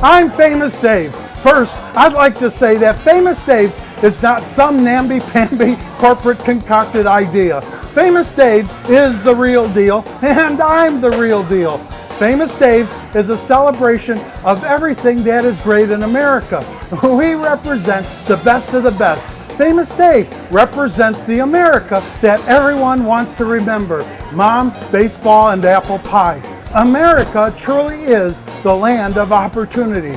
I'm Famous Dave. First, I'd like to say that Famous Dave's is not some namby-pamby corporate concocted idea. Famous Dave is the real deal, and I'm the real deal. Famous Dave's is a celebration of everything that is great in America. We represent the best of the best. Famous Dave represents the America that everyone wants to remember. Mom, baseball, and apple pie. America truly is the land of opportunity.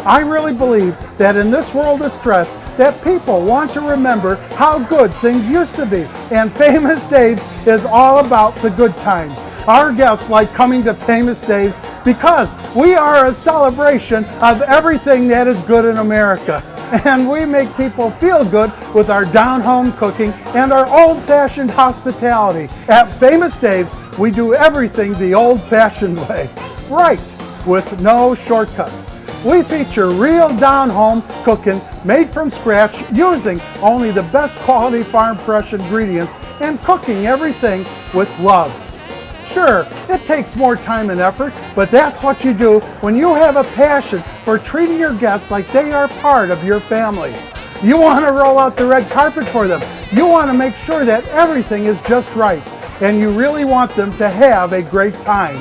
I really believe that in this world of stress, that people want to remember how good things used to be. And Famous Dave's is all about the good times. Our guests like coming to Famous Dave's because we are a celebration of everything that is good in America. And we make people feel good with our down-home cooking and our old-fashioned hospitality. At Famous Dave's, we do everything the old-fashioned way, right, with no shortcuts. We feature real down-home cooking made from scratch using only the best quality farm-fresh ingredients and cooking everything with love. Sure, it takes more time and effort, but that's what you do when you have a passion for treating your guests like they are part of your family. You want to roll out the red carpet for them. You want to make sure that everything is just right, and you really want them to have a great time.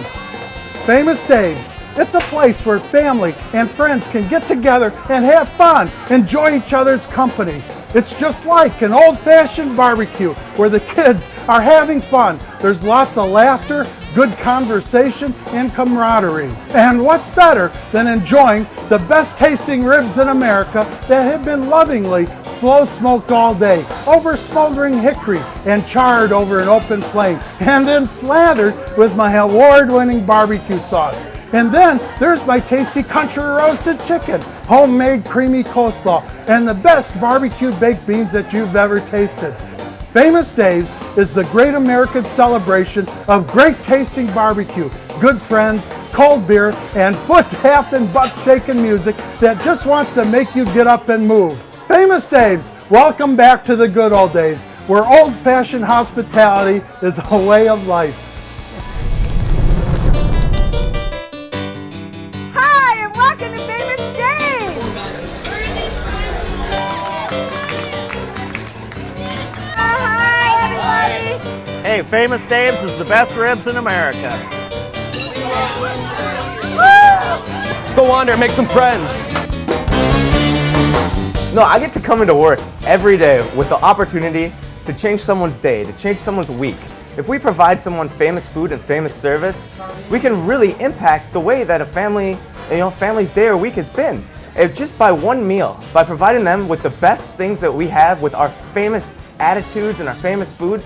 Famous Dave's. It's a place where family and friends can get together and have fun, enjoy each other's company. It's just like an old-fashioned barbecue where the kids are having fun. There's lots of laughter, good conversation, and camaraderie. And what's better than enjoying the best tasting ribs in America that have been lovingly slow smoked all day over smoldering hickory and charred over an open flame and then slathered with my award-winning barbecue sauce. And then there's my tasty country roasted chicken, homemade creamy coleslaw, and the best barbecue baked beans that you've ever tasted. Famous Dave's is the great American celebration of great tasting barbecue, good friends, cold beer, and foot-tapping, butt-shaking music that just wants to make you get up and move. Famous Dave's, welcome back to the good old days, where old-fashioned hospitality is a way of life. Hey, Famous Dave's is the best ribs in America. Let's go wander and make some friends. No, I get to come into work every day with the opportunity to change someone's day, to change someone's week. If we provide someone famous food and famous service, we can really impact the way that a family's day or week has been. Just by one meal, by providing them with the best things that we have with our famous attitudes and our famous food,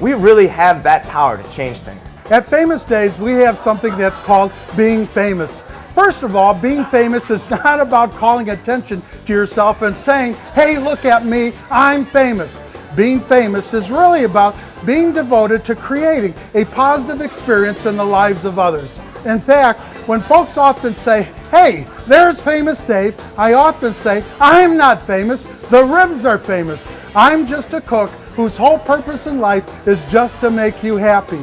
we really have that power to change things. At Famous Dave's, we have something that's called being famous. First of all, being famous is not about calling attention to yourself and saying, hey, look at me, I'm famous. Being famous is really about being devoted to creating a positive experience in the lives of others. In fact, when folks often say, hey, there's Famous Dave, I often say, I'm not famous, the ribs are famous. I'm just a cook whose whole purpose in life is just to make you happy.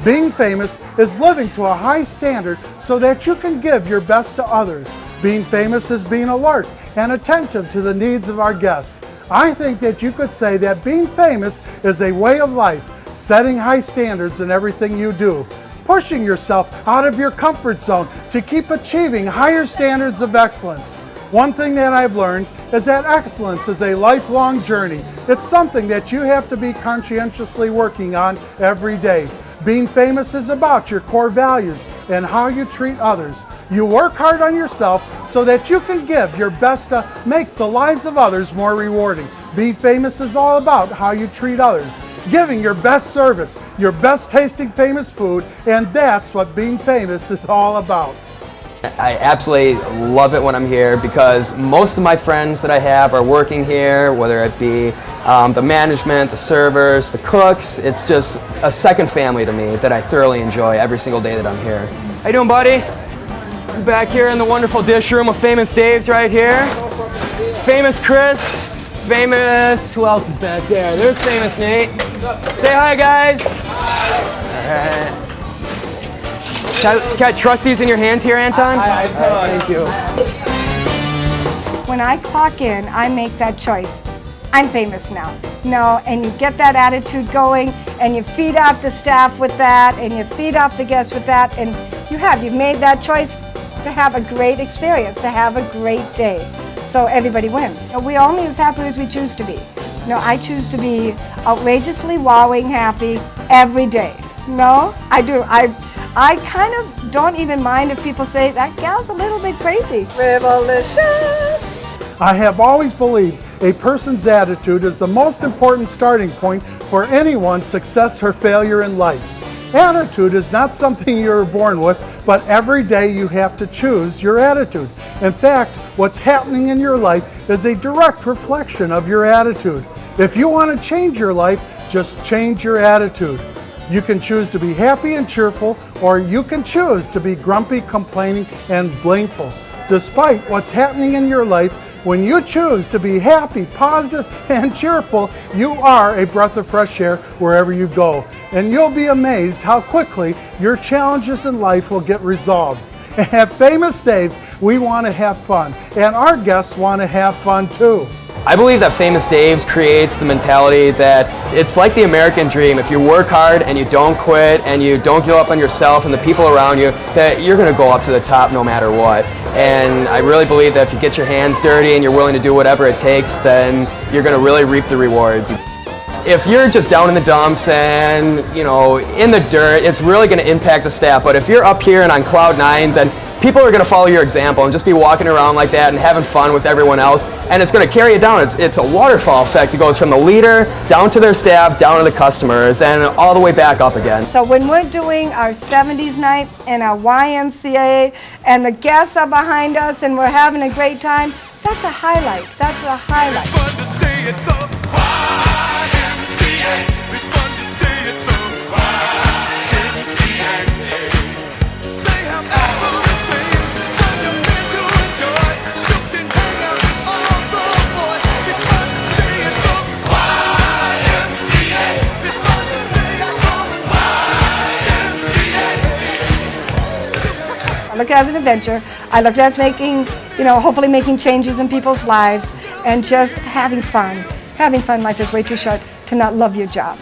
Being famous is living to a high standard so that you can give your best to others. Being famous is being alert and attentive to the needs of our guests. I think that you could say that being famous is a way of life, setting high standards in everything you do, pushing yourself out of your comfort zone to keep achieving higher standards of excellence. One thing that I've learned is that excellence is a lifelong journey. It's something that you have to be conscientiously working on every day. Being famous is about your core values and how you treat others. You work hard on yourself so that you can give your best to make the lives of others more rewarding. Being famous is all about how you treat others, giving your best service, your best tasting famous food, and that's what being famous is all about. I absolutely love it when I'm here because most of my friends that I have are working here, whether it be the management, the servers, the cooks. It's just a second family to me that I thoroughly enjoy every single day that I'm here. How you doing, buddy? I'm back here in the wonderful dish room of Famous Dave's right here. Famous Chris, famous, who else is back there? There's Famous Nate. Say hi, guys. All right. Can I trust these in your hands here, Anton? Thank you. when I clock in, I make that choice. I'm famous now. No, and you get that attitude going, and you feed off the staff with that, and you feed off the guests with that, and you've made that choice to have a great experience, to have a great day. So everybody wins. So we only as happy as we choose to be. No, I choose to be outrageously wowing happy every day. No, I do. I kind of don't even mind if people say, that gal's a little bit crazy. Revolution! I have always believed a person's attitude is the most important starting point for anyone's success or failure in life. Attitude is not something you're born with, but every day you have to choose your attitude. In fact, what's happening in your life is a direct reflection of your attitude. If you want to change your life, just change your attitude. You can choose to be happy and cheerful, or you can choose to be grumpy, complaining, and blameful. Despite what's happening in your life, when you choose to be happy, positive, and cheerful, you are a breath of fresh air wherever you go. And you'll be amazed how quickly your challenges in life will get resolved. At Famous Dave's, we want to have fun, and our guests want to have fun too. I believe that Famous Dave's creates the mentality that it's like the American dream. If you work hard and you don't quit and you don't give up on yourself and the people around you, that you're going to go up to the top no matter what. And I really believe that if you get your hands dirty and you're willing to do whatever it takes, then you're going to really reap the rewards. If you're just down in the dumps and, in the dirt, it's really going to impact the staff. But if you're up here and on cloud nine, then people are going to follow your example and just be walking around like that and having fun with everyone else. And it's going to carry it down. It's a waterfall effect. It goes from the leader down to their staff, down to the customers, and all the way back up again. So when we're doing our 70s night and our YMCA and the guests are behind us and we're having a great time, that's a highlight. That's a highlight. It's fun to stay at the YMCA. It's fun to stay at the YMCA. They have everything for the men to enjoy. You can hang out with all the boys. It's fun to stay at the YMCA. It's fun to stay at the YMCA. I look at it as an adventure. I look at it as making, hopefully making changes in people's lives and just having fun. Having fun. Life is way too short to not love your job.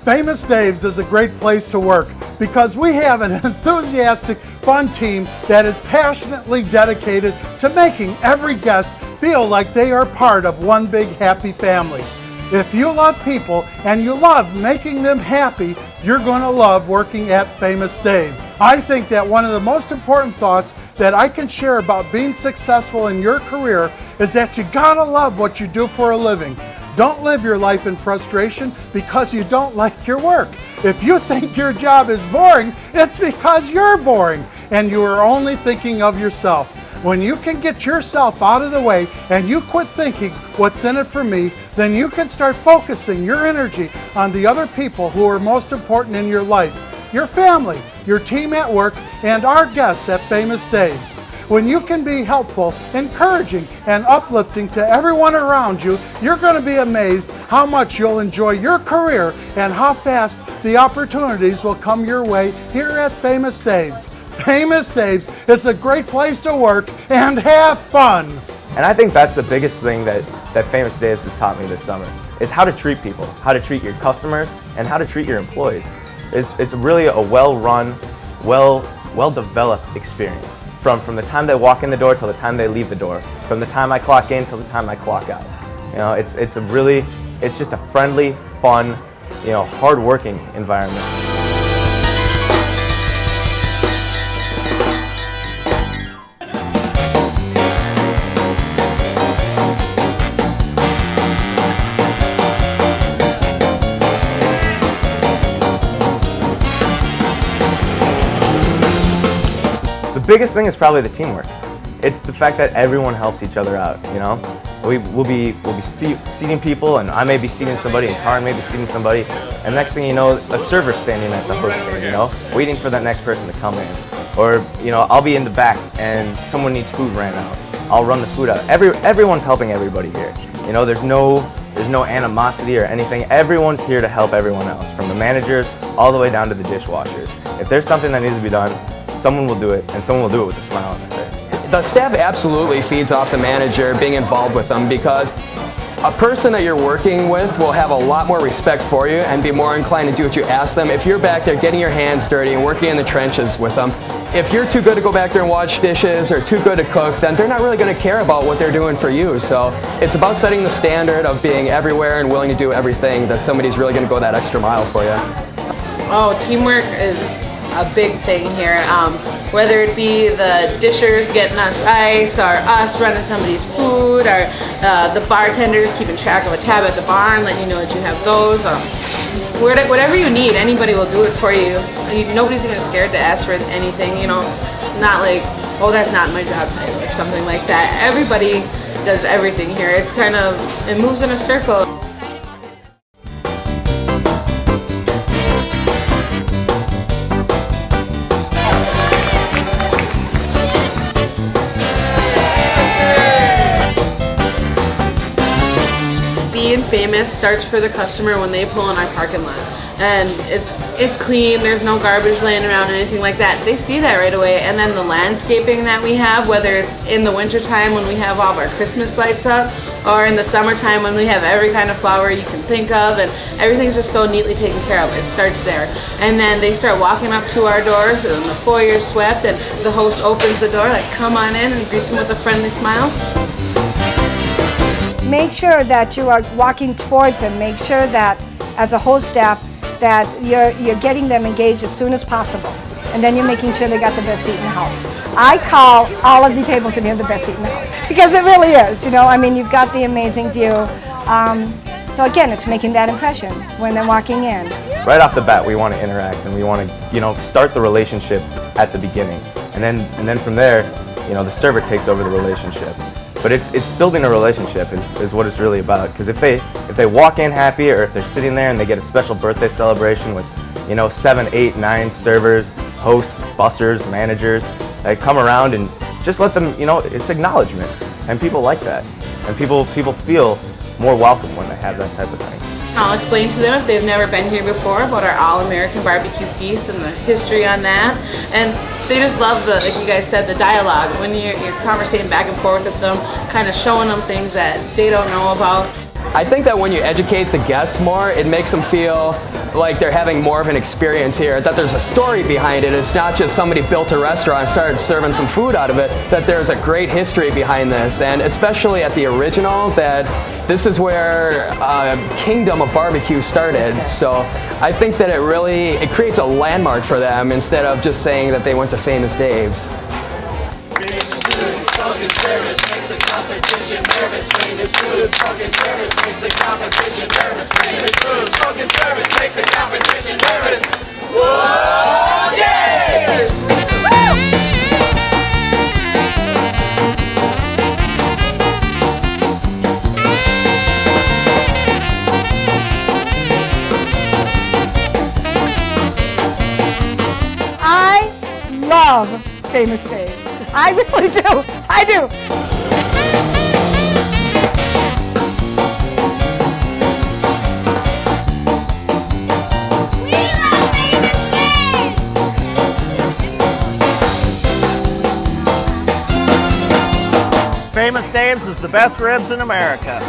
Famous Dave's is a great place to work because we have an enthusiastic, fun team that is passionately dedicated to making every guest feel like they are part of one big happy family. If you love people and you love making them happy, you're going to love working at Famous Dave's. I think that one of the most important thoughts that I can share about being successful in your career is that you gotta love what you do for a living. Don't live your life in frustration because you don't like your work. If you think your job is boring, it's because you're boring and you are only thinking of yourself. When you can get yourself out of the way and you quit thinking, what's in it for me, then you can start focusing your energy on the other people who are most important in your life. Your family, your team at work, and our guests at Famous Dave's. When you can be helpful, encouraging, and uplifting to everyone around you, you're going to be amazed how much you'll enjoy your career and how fast the opportunities will come your way here at Famous Dave's. Famous Dave's is a great place to work and have fun. And I think that's the biggest thing that Famous Dave's has taught me this summer, is how to treat people, how to treat your customers, and how to treat your employees. It's really a well-run, well-developed experience. From the time they walk in the door till the time they leave the door, from the time I clock in till the time I clock out. It's just a friendly, fun, hard-working environment. The biggest thing is probably the teamwork. It's the fact that everyone helps each other out, We'll be seating people, and I may be seating somebody, and Karen may be seating somebody, and next thing you know, a server's standing at the host stand, waiting for that next person to come in. Or, I'll be in the back, and someone needs food ran out. I'll run the food out. Everyone's helping everybody here. There's no animosity or anything. Everyone's here to help everyone else, from the managers all the way down to the dishwashers. If there's something that needs to be done, someone will do it, and someone will do it with a smile on their face. The staff absolutely feeds off the manager being involved with them, because a person that you're working with will have a lot more respect for you and be more inclined to do what you ask them if you're back there getting your hands dirty and working in the trenches with them. If you're too good to go back there and wash dishes or too good to cook, then they're not really going to care about what they're doing for you. So it's about setting the standard of being everywhere and willing to do everything that somebody's really going to go that extra mile for you. Oh, teamwork is a big thing here. Whether it be the dishers getting us ice, or us running somebody's food, or the bartenders keeping track of a tab at the bar and letting you know that you have those. Whatever you need, anybody will do it for you. Nobody's even scared to ask for anything, you know. Not like, oh, that's not my job title or something like that. Everybody does everything here. It's kind of, it moves in a circle. Being famous starts for the customer when they pull in our parking lot, and it's clean, there's no garbage laying around, anything like that. They see that right away. And then the landscaping that we have, whether it's in the wintertime when we have all of our Christmas lights up, or in the summertime when we have every kind of flower you can think of, and everything's just so neatly taken care of. It starts there. And then they start walking up to our doors, and the foyer's swept, and the host opens the door, like, come on in, and greets them with a friendly smile. Make sure that you are walking towards them. Make sure that, as a host staff, that you're getting them engaged as soon as possible. And then you're making sure they got the best seat in the house. I call all of the tables in here the best seat in the house, because it really is. You know, I mean, you've got the amazing view. So again, it's making that impression when they're walking in. Right off the bat, we want to interact, and we want to, you know, start the relationship at the beginning, and then from there, you know, the server takes over the relationship. But it's building a relationship is what it's really about. Because if they walk in happy, or if they're sitting there and they get a special birthday celebration with, you know, 7, 8, 9 servers, hosts, bussers, managers, they come around and just let them, you know, it's acknowledgement, and people like that, and people feel more welcome when they have that type of thing. I'll explain to them if they've never been here before about our All-American Barbecue Feast and the history on that. And they just love the, like you guys said, the dialogue. When you're conversating back and forth with them, kind of showing them things that they don't know about. I think that when you educate the guests more, it makes them feel like they're having more of an experience here, that there's a story behind it. It's not just somebody built a restaurant and started serving some food out of it, that there's a great history behind this. And especially at the original, that this is where kingdom of barbecue started. So I think that it creates a landmark for them instead of just saying that they went to Famous Dave's. Service makes the competition nervous. Famous food, smoking service makes the competition nervous. Famous food, smoking service makes the competition nervous. Whoa, yes! I love Famous Dave's. I really do. I do. We love Famous Dave's! Famous Dave's is the best ribs in America.